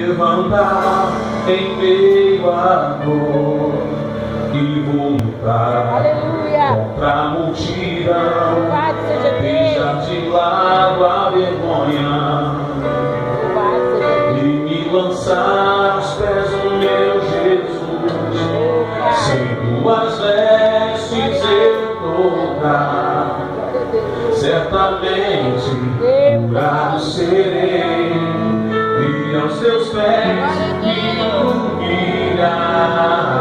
levantar em meio à dor e vou lutar contra a multidão. Deixar de lado a vergonha e me lançar aos pés do meu Jesus. Sem tuas vestes eu tocar, certamente curado serei, e aos teus pés me humilhar.